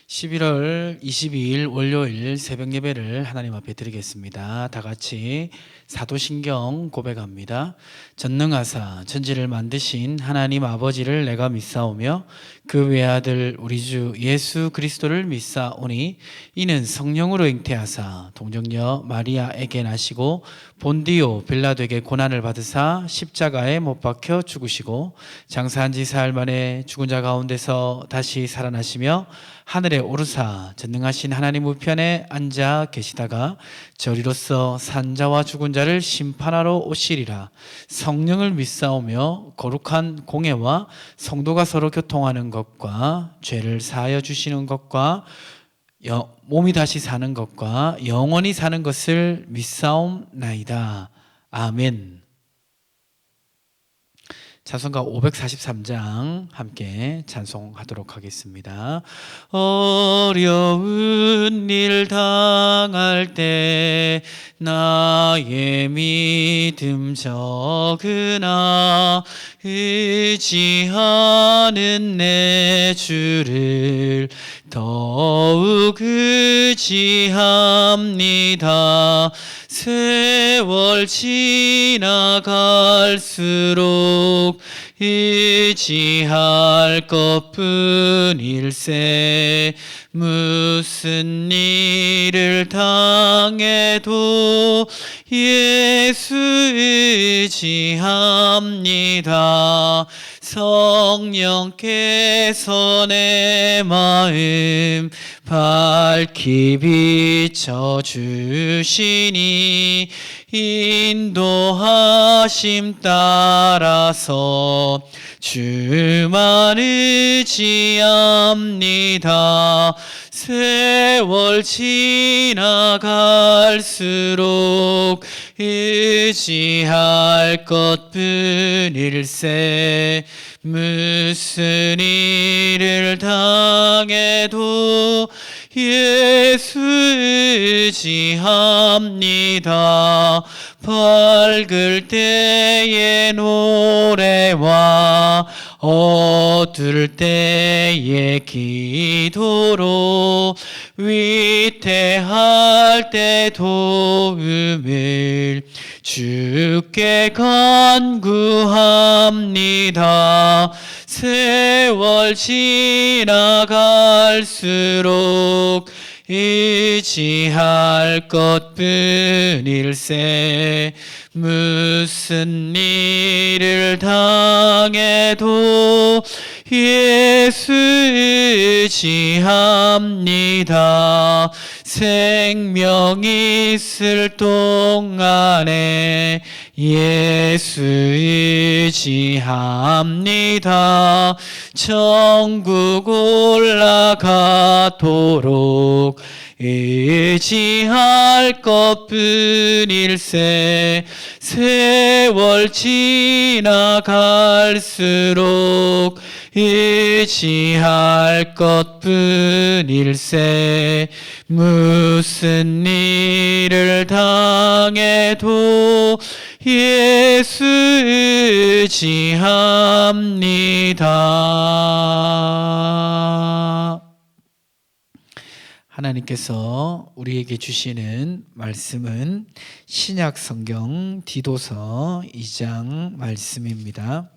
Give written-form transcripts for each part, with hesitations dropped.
11월 22일 월요일 새벽 예배를 하나님 앞에 드리겠습니다. 다 같이 사도신경 고백합니다. 전능하사 천지를 만드신 하나님 아버지를 내가 믿사오며 그 외아들 우리 주 예수 그리스도를 믿사오니 이는 성령으로 잉태하사 동정녀 마리아에게 나시고 본디오 빌라도에게 고난을 받으사 십자가에 못 박혀 죽으시고 장사한 지 사흘 만에 죽은 자 가운데서 다시 살아나시며 하늘에 오르사 전능하신 하나님 우편에 앉아 계시다가 저리로서 산자와 죽은 자를 심판하러 오시리라. 성령을 믿사오며 거룩한 공예와 성도가 서로 교통하는 것과 죄를 사하여 주시는 것과 몸이 다시 사는 것과 영원히 사는 것을 믿사옵나이다. 아멘. 찬송가 543장 함께 찬송하도록 하겠습니다. 어려운 일 당할 때 나의 믿음 적으나 의지하는 내 주를 더욱 의지합니다. 세월 지나갈수록 의지할 것뿐일세. 무슨 일을 당해도 예수 의지합니다. 성령께서 내 마음 밝히 비춰주시니 인도하심 따라서 주만 의지합니다. 세월 지나갈수록 의지할 것뿐일세. 무슨 일을 당해도 예수 의지합니다. 밝을 때의 노래와 어두울 때의 기도로 위태할 때 도움을 주께 간구합니다. 세월 지나갈수록 의지할 것뿐일세. 무슨 일을 당해도 예수 의지합니다. 생명 있을 동안에 예수 의지합니다. 천국 올라가도록 의지할 것뿐일세. 세월 지나갈수록 의지할 것뿐일세. 무슨 일을 당해도 예수 의지합니다. 하나님께서 우리에게 주시는 말씀은 신약 성경 디도서 2장 말씀입니다.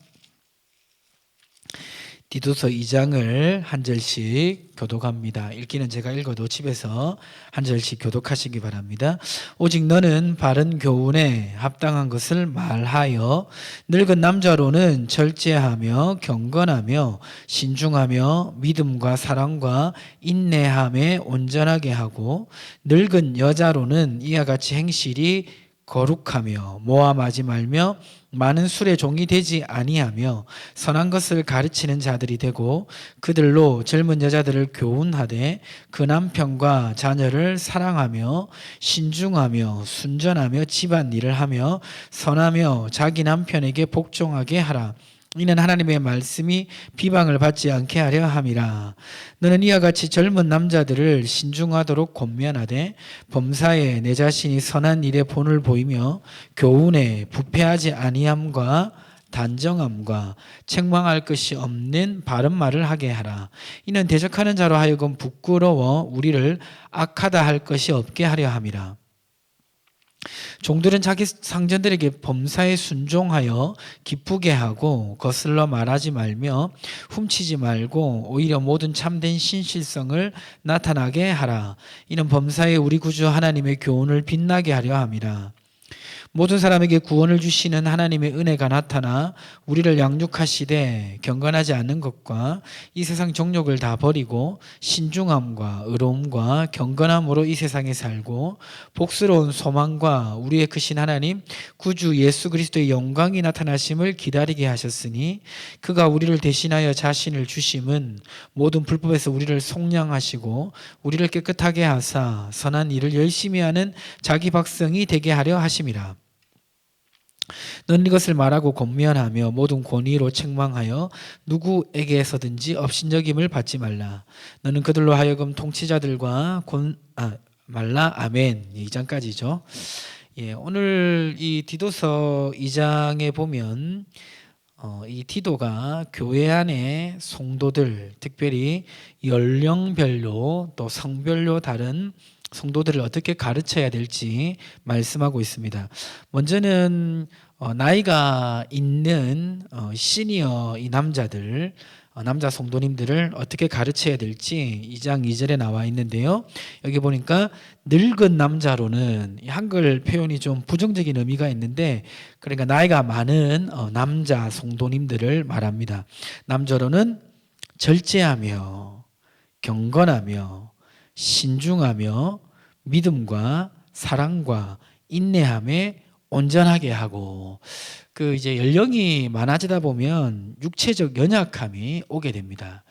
디도서 2장을 한 절씩 교독합니다. 읽기는 제가 읽어도 집에서 한 절씩 교독하시기 바랍니다. 오직 너는 바른 교훈에 합당한 것을 말하여 늙은 남자로는 절제하며 경건하며 신중하며 믿음과 사랑과 인내함에 온전하게 하고 늙은 여자로는 이와 같이 행실이 거룩하며 모함하지 말며 많은 술의 종이 되지 아니하며 선한 것을 가르치는 자들이 되고 그들로 젊은 여자들을 교훈하되 그 남편과 자녀를 사랑하며 신중하며 순전하며 집안일을 하며 선하며 자기 남편에게 복종하게 하라. 이는 하나님의 말씀이 비방을 받지 않게 하려 함이라. 너는 이와 같이 젊은 남자들을 신중하도록 권면하되 범사에 내 자신이 선한 일에 본을 보이며 교훈에 부패하지 아니함과 단정함과 책망할 것이 없는 바른 말을 하게 하라. 이는 대적하는 자로 하여금 부끄러워 우리를 악하다 할 것이 없게 하려 함이라. 종들은 자기 상전들에게 범사에 순종하여 기쁘게 하고 거슬러 말하지 말며 훔치지 말고 오히려 모든 참된 신실성을 나타나게 하라. 이는 범사에 우리 구주 하나님의 교훈을 빛나게 하려 함이라. 모든 사람에게 구원을 주시는 하나님의 은혜가 나타나 우리를 양육하시되 경건하지 않는 것과 이 세상 정욕을 다 버리고 신중함과 의로움과 경건함으로 이 세상에 살고 복스러운 소망과 우리의 크신 하나님 구주 예수 그리스도의 영광이 나타나심을 기다리게 하셨으니 그가 우리를 대신하여 자신을 주심은 모든 불법에서 우리를 속량하시고 우리를 깨끗하게 하사 선한 일을 열심히 하는 자기 백성이 되게 하려 하심이라. 너는 이것을 말하고 권면하며 모든 권위로 책망하여 누구에게서든지 업신여김을 받지 말라. 너는 그들로 하여금 통치자들과 말라. 아멘. 2장까지죠. 오늘 이 디도서 2장에 보면 이 디도가 교회 안에 성도들, 특별히 연령별로 또 성별로 다른 성도들을 어떻게 가르쳐야 될지 말씀하고 있습니다. 먼저는 나이가 있는 시니어 이 남자들, 남자 성도님들을 어떻게 가르쳐야 될지 2장 2절에 나와 있는데요. 여기 보니까 늙은 남자로는 한글 표현이 좀 부정적인 의미가 있는데, 그러니까 나이가 많은 남자 성도님들을 말합니다. 남자로는 절제하며 경건하며 신중하며 믿음과 사랑과 인내함에 온전하게 하고, 이제 연령이 많아지다 보면 육체적 연약함이 오게 됩니다.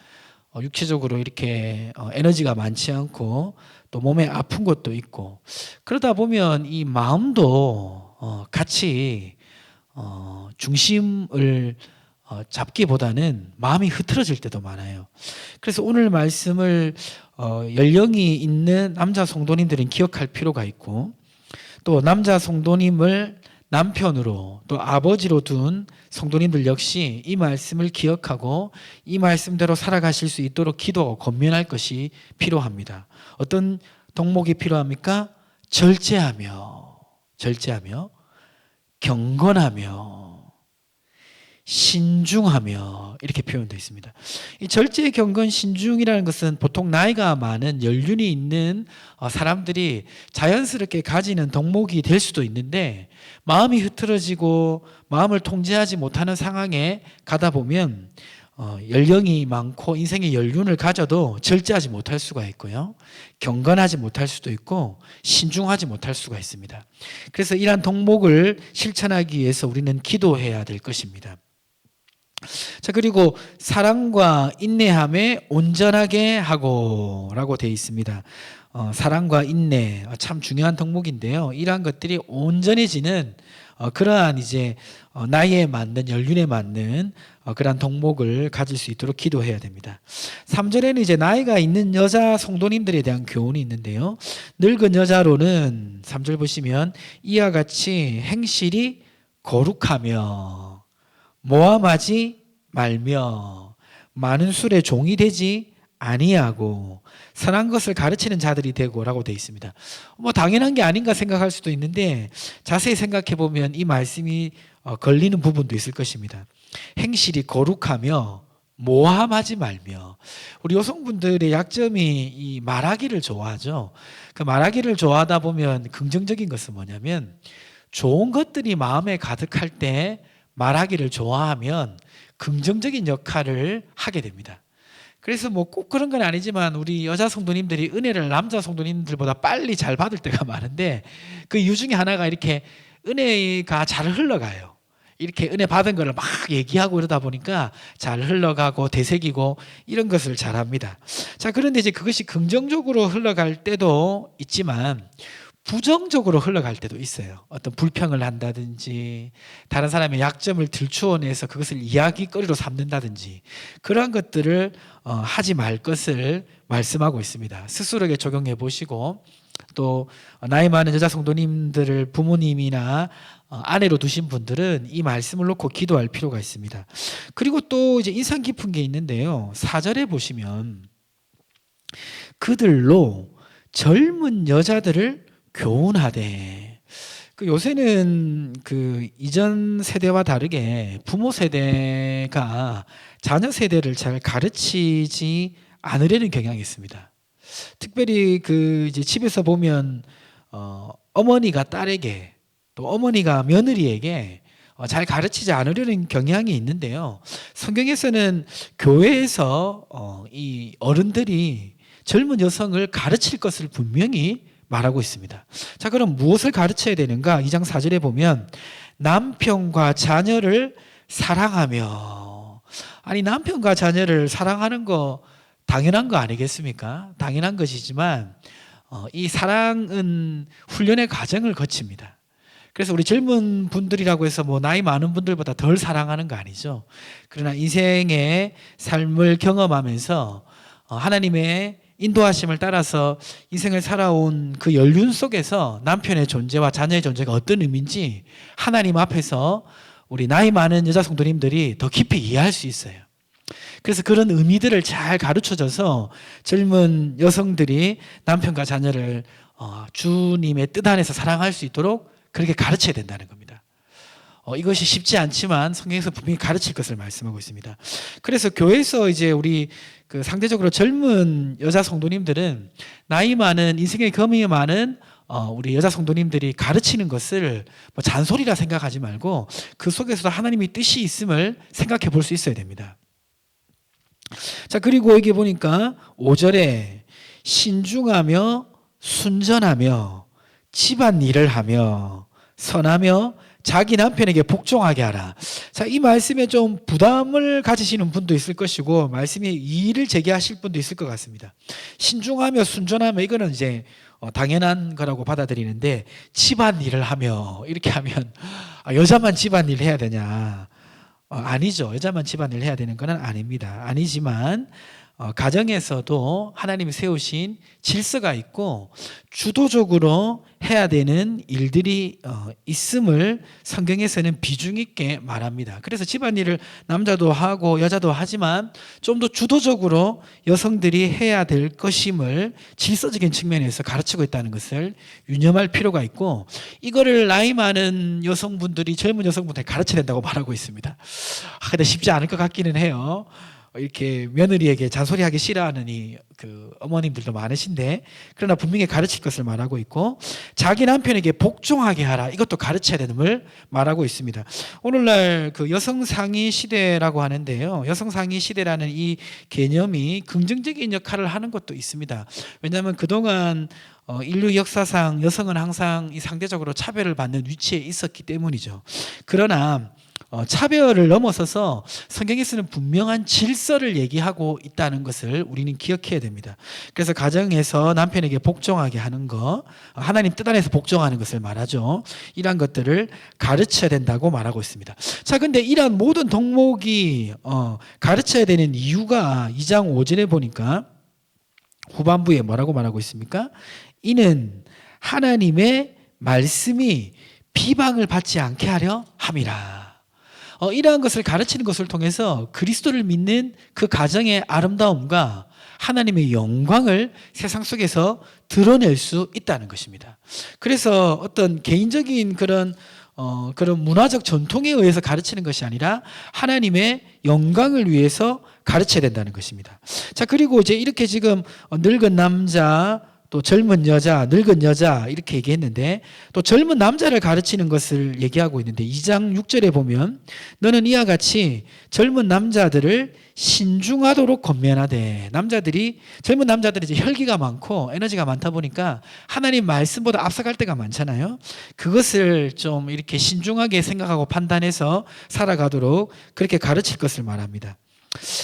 육체적으로 이렇게 에너지가 많지 않고 또 몸에 아픈 것도 있고, 그러다 보면 이 마음도 같이 중심을 잡기보다는 마음이 흐트러질 때도 많아요. 그래서 오늘 말씀을 연령이 있는 남자 성도님들은 기억할 필요가 있고, 또 남자 성도님을 남편으로 또 아버지로 둔 성도님들 역시 이 말씀을 기억하고 이 말씀대로 살아가실 수 있도록 기도하고 권면할 것이 필요합니다. 어떤 덕목이 필요합니까? 절제하며 경건하며 신중하며 이렇게 표현되어 있습니다. 이 절제, 경건, 신중이라는 것은 보통 나이가 많은 연륜이 있는 사람들이 자연스럽게 가지는 덕목이 될 수도 있는데, 마음이 흐트러지고 마음을 통제하지 못하는 상황에 가다 보면 연령이 많고 인생의 연륜을 가져도 절제하지 못할 수가 있고요, 경건하지 못할 수도 있고 신중하지 못할 수가 있습니다. 그래서 이러한 덕목을 실천하기 위해서 우리는 기도해야 될 것입니다. 자, 그리고 사랑과 인내함에 온전하게 하고 라고 되어 있습니다. 사랑과 인내 참 중요한 덕목인데요. 이러한 것들이 온전해지는 그러한 이제 나이에 맞는, 연륜에 맞는 그러한 덕목을 가질 수 있도록 기도해야 됩니다. 3절에는 이제 나이가 있는 여자 성도님들에 대한 교훈이 있는데요. 늙은 여자로는 3절 보시면 이와 같이 행실이 거룩하며 모함하지 말며 많은 술에 종이 되지 아니하고 선한 것을 가르치는 자들이 되고라고 되어 있습니다. 당연한 게 아닌가 생각할 수도 있는데 자세히 생각해 보면 이 말씀이 걸리는 부분도 있을 것입니다. 행실이 거룩하며 모함하지 말며, 우리 여성분들의 약점이 이 말하기를 좋아하죠. 그 말하기를 좋아하다 보면 긍정적인 것은 뭐냐면, 좋은 것들이 마음에 가득할 때 말하기를 좋아하면 긍정적인 역할을 하게 됩니다. 그래서 꼭 그런 건 아니지만 우리 여자 성도님들이 은혜를 남자 성도님들보다 빨리 잘 받을 때가 많은데, 그 이유 중에 하나가 이렇게 은혜가 잘 흘러가요. 이렇게 은혜 받은 거를 막 얘기하고 이러다 보니까 잘 흘러가고 되새기고 이런 것을 잘합니다. 자, 그런데 이제 그것이 긍정적으로 흘러갈 때도 있지만 부정적으로 흘러갈 때도 있어요. 어떤 불평을 한다든지 다른 사람의 약점을 들추어내서 그것을 이야기거리로 삼는다든지 그러한 것들을 하지 말 것을 말씀하고 있습니다. 스스로에게 적용해 보시고 또 나이 많은 여자 성도님들을 부모님이나 아내로 두신 분들은 이 말씀을 놓고 기도할 필요가 있습니다. 그리고 또 이제 인상 깊은 게 있는데요. 4절에 보시면 그들로 젊은 여자들을 교훈하되, 그 요새는 그 이전 세대와 다르게 부모 세대가 자녀 세대를 잘 가르치지 않으려는 경향이 있습니다. 특별히 그 이제 집에서 보면 어머니가 딸에게 또 어머니가 며느리에게 잘 가르치지 않으려는 경향이 있는데요. 성경에서는 교회에서 이 어른들이 젊은 여성을 가르칠 것을 분명히 말하고 있습니다. 자, 그럼 무엇을 가르쳐야 되는가? 2장 4절에 보면 남편과 자녀를 사랑하며. 아니, 남편과 자녀를 사랑하는 거 당연한 거 아니겠습니까? 당연한 것이지만 이 사랑은 훈련의 과정을 거칩니다. 그래서 우리 젊은 분들이라고 해서 뭐 나이 많은 분들보다 덜 사랑하는 거 아니죠. 그러나 인생의 삶을 경험하면서 하나님의 인도하심을 따라서 인생을 살아온 그 연륜 속에서 남편의 존재와 자녀의 존재가 어떤 의미인지 하나님 앞에서 우리 나이 많은 여자 성도님들이 더 깊이 이해할 수 있어요. 그래서 그런 의미들을 잘 가르쳐줘서 젊은 여성들이 남편과 자녀를 주님의 뜻 안에서 사랑할 수 있도록 그렇게 가르쳐야 된다는 겁니다. 이것이 쉽지 않지만 성경에서 분명히 가르칠 것을 말씀하고 있습니다. 그래서 교회에서 이제 우리 그 상대적으로 젊은 여자 성도님들은 나이 많은 인생의 경험이 많은 우리 여자 성도님들이 가르치는 것을 뭐 잔소리라 생각하지 말고 그 속에서도 하나님의 뜻이 있음을 생각해 볼 수 있어야 됩니다. 자, 그리고 여기 보니까 5절에 신중하며 순전하며 집안일을 하며 선하며 자기 남편에게 복종하게 하라. 자, 이 말씀에 좀 부담을 가지시는 분도 있을 것이고 말씀에 이의를 제기하실 분도 있을 것 같습니다. 신중하며 순전하며 이거는 이제 당연한 거라고 받아들이는데 집안일을 하며 이렇게 하면 여자만 집안일 해야 되냐? 아니죠. 여자만 집안일 해야 되는 건 아닙니다. 아니지만 가정에서도 하나님이 세우신 질서가 있고 주도적으로 해야 되는 일들이 있음을 성경에서는 비중 있게 말합니다. 그래서 집안일을 남자도 하고 여자도 하지만 좀 더 주도적으로 여성들이 해야 될 것임을 질서적인 측면에서 가르치고 있다는 것을 유념할 필요가 있고, 이거를 나이 많은 여성분들이 젊은 여성분들에 가르쳐야 된다고 말하고 있습니다. 근데 쉽지 않을 것 같기는 해요. 이렇게 며느리에게 잔소리하기 싫어하는 그 어머님들도 많으신데, 그러나 분명히 가르칠 것을 말하고 있고, 자기 남편에게 복종하게 하라, 이것도 가르쳐야 되는걸 말하고 있습니다. 오늘날 그 여성상위 시대라고 하는데요, 여성상위 시대라는 이 개념이 긍정적인 역할을 하는 것도 있습니다. 왜냐하면 그동안 인류 역사상 여성은 항상 이 상대적으로 차별을 받는 위치에 있었기 때문이죠. 그러나 차별을 넘어서서 성경에서는 분명한 질서를 얘기하고 있다는 것을 우리는 기억해야 됩니다. 그래서 가정에서 남편에게 복종하게 하는 것, 하나님 뜻 안에서 복종하는 것을 말하죠. 이러한 것들을 가르쳐야 된다고 말하고 있습니다. 자, 근데 이러한 모든 덕목이 가르쳐야 되는 이유가 2장 5절에 보니까 후반부에 뭐라고 말하고 있습니까? 이는 하나님의 말씀이 비방을 받지 않게 하려 함이라. 이러한 것을 가르치는 것을 통해서 그리스도를 믿는 그 가정의 아름다움과 하나님의 영광을 세상 속에서 드러낼 수 있다는 것입니다. 그래서 어떤 개인적인 그런 문화적 전통에 의해서 가르치는 것이 아니라 하나님의 영광을 위해서 가르쳐야 된다는 것입니다. 자, 그리고 이제 이렇게 지금 늙은 남자, 또 젊은 여자, 늙은 여자 이렇게 얘기했는데, 또 젊은 남자를 가르치는 것을 얘기하고 있는데 2장 6절에 보면 너는 이와 같이 젊은 남자들을 신중하도록 권면하되, 젊은 남자들이 이제 혈기가 많고 에너지가 많다 보니까 하나님 말씀보다 앞서갈 때가 많잖아요. 그것을 좀 이렇게 신중하게 생각하고 판단해서 살아가도록 그렇게 가르칠 것을 말합니다.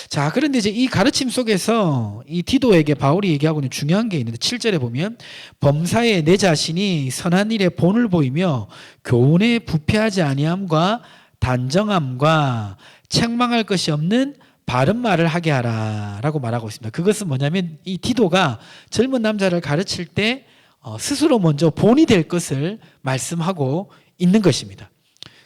자, 그런데 이제 이 가르침 속에서 이 디도에게 바울이 얘기하고 있는 중요한 게 있는데 7절에 보면 범사에 내 자신이 선한 일에 본을 보이며 교훈에 부패하지 아니함과 단정함과 책망할 것이 없는 바른 말을 하게 하라 라고 말하고 있습니다. 그것은 뭐냐면 이 디도가 젊은 남자를 가르칠 때 스스로 먼저 본이 될 것을 말씀하고 있는 것입니다.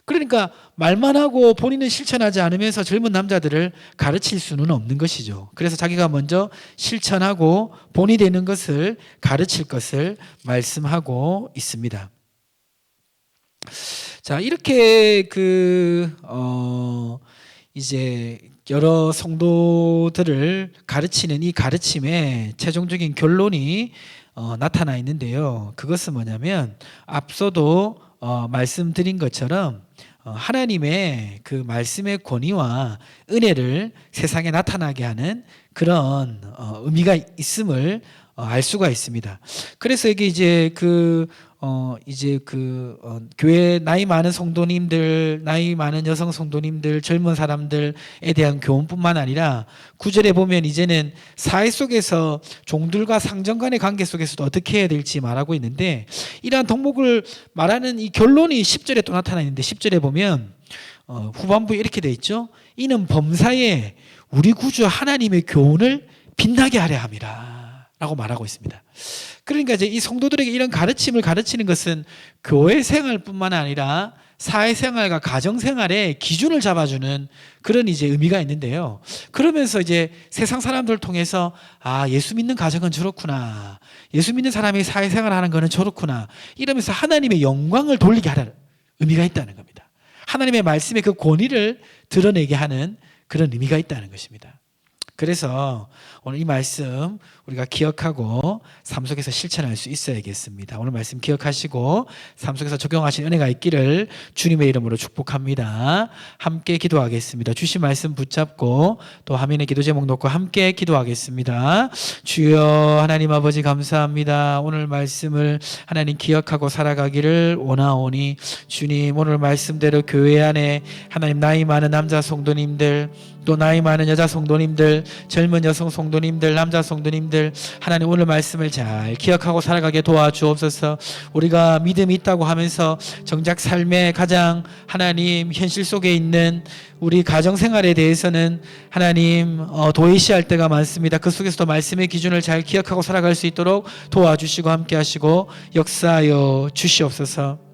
그러니까 말만 하고 본인은 실천하지 않으면서 젊은 남자들을 가르칠 수는 없는 것이죠. 그래서 자기가 먼저 실천하고 본이 되는 것을 가르칠 것을 말씀하고 있습니다. 자, 이렇게 이제 여러 성도들을 가르치는 이 가르침의 최종적인 결론이 나타나 있는데요. 그것은 뭐냐면 앞서도 말씀드린 것처럼 하나님의 그 말씀의 권위와 은혜를 세상에 나타나게 하는 그런 의미가 있음을 알 수가 있습니다. 그래서 이게 이제 교회 나이 많은 성도님들, 나이 많은 여성 성도님들, 젊은 사람들에 대한 교훈뿐만 아니라 9절에 보면 이제는 사회 속에서 종들과 상전 간의 관계 속에서도 어떻게 해야 될지 말하고 있는데, 이러한 덕목을 말하는 이 결론이 10절에 또 나타나 있는데, 10절에 보면 후반부에 이렇게 돼 있죠. 이는 범사에 우리 구주 하나님의 교훈을 빛나게 하려 함이라 라고 말하고 있습니다. 그러니까 이제 이 성도들에게 이런 가르침을 가르치는 것은 교회 생활뿐만 아니라 사회생활과 가정생활의 기준을 잡아주는 그런 이제 의미가 있는데요. 그러면서 이제 세상 사람들을 통해서 예수 믿는 가정은 저렇구나, 예수 믿는 사람이 사회생활하는 거는 저렇구나, 이러면서 하나님의 영광을 돌리게 하라는 의미가 있다는 겁니다. 하나님의 말씀의 그 권위를 드러내게 하는 그런 의미가 있다는 것입니다. 그래서 오늘 이 말씀 우리가 기억하고 삶 속에서 실천할 수 있어야겠습니다. 오늘 말씀 기억하시고 삶 속에서 적용하신 은혜가 있기를 주님의 이름으로 축복합니다. 함께 기도하겠습니다. 주신 말씀 붙잡고 또 화면에 기도 제목 놓고 함께 기도하겠습니다. 주여 하나님 아버지 감사합니다. 오늘 말씀을 하나님 기억하고 살아가기를 원하오니 주님, 오늘 말씀대로 교회 안에 하나님 나이 많은 남자 성도님들, 또 나이 많은 여자 성도님들, 젊은 여성 성도님들, 남자 성도님들, 하나님 오늘 말씀을 잘 기억하고 살아가게 도와주옵소서. 우리가 믿음이 있다고 하면서 정작 삶의 가장 하나님 현실 속에 있는 우리 가정생활에 대해서는 하나님 도외시할 때가 많습니다. 그 속에서도 말씀의 기준을 잘 기억하고 살아갈 수 있도록 도와주시고 함께 하시고 역사하여 주시옵소서.